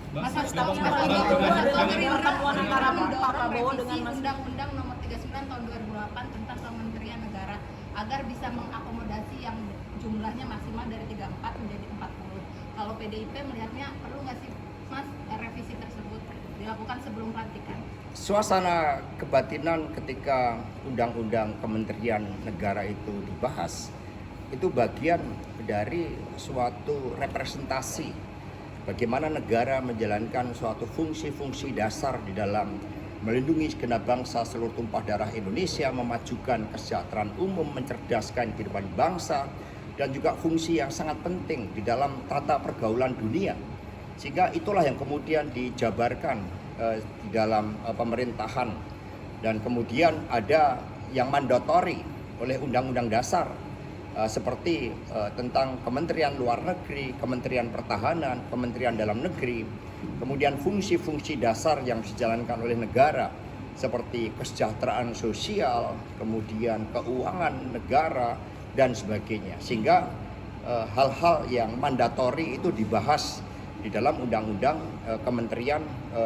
Mas pertemuan antara Pak Prabowo dengan Mas Undang-Undang Nomor 39 Tahun 2008 tentang Kementerian Negara agar bisa mengakomodasi yang jumlahnya maksimal dari 34 menjadi 40. Kalau PDIP melihatnya perlu nggak sih Mas revisi tersebut dilakukan sebelum pelantikan? Suasana kebatinan ketika Undang-Undang Kementerian Negara itu dibahas itu bagian dari suatu representasi bagaimana negara menjalankan suatu fungsi-fungsi dasar di dalam melindungi segenap bangsa seluruh tumpah darah Indonesia, memajukan kesejahteraan umum, mencerdaskan kehidupan bangsa, dan juga fungsi yang sangat penting di dalam tata pergaulan dunia. Sehingga itulah yang kemudian dijabarkan di dalam pemerintahan, dan kemudian ada yang mandatori oleh Undang-Undang Dasar seperti tentang Kementerian Luar Negeri, Kementerian Pertahanan, Kementerian Dalam Negeri, kemudian fungsi-fungsi dasar yang dijalankan oleh negara seperti kesejahteraan sosial, kemudian keuangan negara, dan sebagainya. Sehingga hal-hal yang mandatori itu dibahas di dalam Undang-Undang Kementerian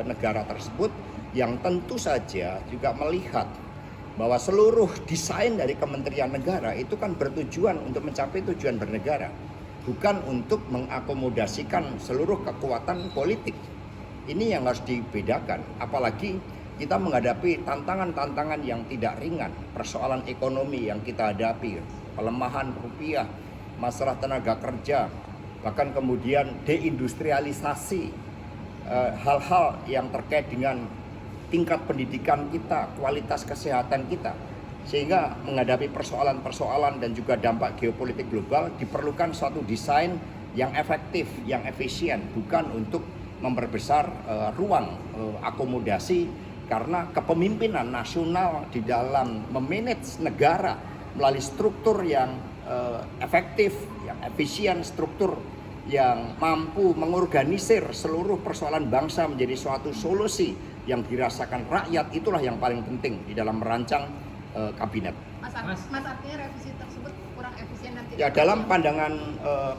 Negara tersebut, yang tentu saja juga melihat bahwa seluruh desain dari Kementerian Negara itu kan bertujuan untuk mencapai tujuan bernegara, bukan untuk mengakomodasikan seluruh kekuatan politik. Ini yang harus dibedakan, apalagi kita menghadapi tantangan-tantangan yang tidak ringan, persoalan ekonomi yang kita hadapi, pelemahan rupiah, masalah tenaga kerja, bahkan kemudian deindustrialisasi, hal-hal yang terkait dengan tingkat pendidikan kita, kualitas kesehatan kita. Sehingga menghadapi persoalan-persoalan dan juga dampak geopolitik global diperlukan suatu desain yang efektif, yang efisien, bukan untuk memperbesar ruang akomodasi, karena kepemimpinan nasional di dalam memanage negara melalui struktur yang efektif, yang efisien, struktur yang mampu mengorganisir seluruh persoalan bangsa menjadi suatu solusi yang dirasakan rakyat, itulah yang paling penting di dalam merancang kabinet. Mas artinya revisi tersebut kurang efisien dan tidak. Ya, dalam pandangan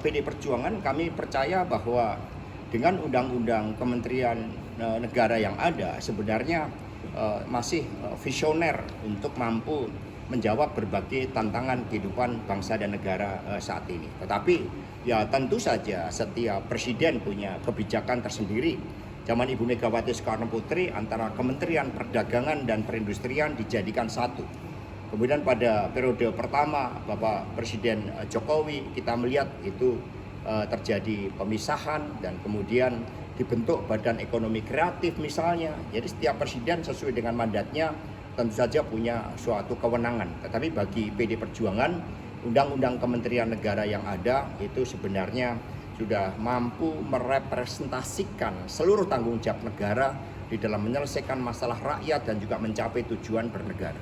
PD Perjuangan, kami percaya bahwa dengan Undang-Undang Kementerian Negara yang ada sebenarnya masih visioner untuk mampu menjawab berbagai tantangan kehidupan bangsa dan negara saat ini. Tetapi ya tentu saja setiap presiden punya kebijakan tersendiri. Zaman Ibu Megawati Soekarno Putri antara Kementerian Perdagangan dan Perindustrian dijadikan satu. Kemudian pada periode pertama Bapak Presiden Jokowi kita melihat itu terjadi pemisahan, dan kemudian dibentuk Badan Ekonomi Kreatif misalnya. Jadi setiap presiden sesuai dengan mandatnya tentu saja punya suatu kewenangan. Tetapi bagi PD Perjuangan, Undang-Undang Kementerian Negara yang ada itu sebenarnya sudah mampu merepresentasikan seluruh tanggung jawab negara di dalam menyelesaikan masalah rakyat dan juga mencapai tujuan bernegara.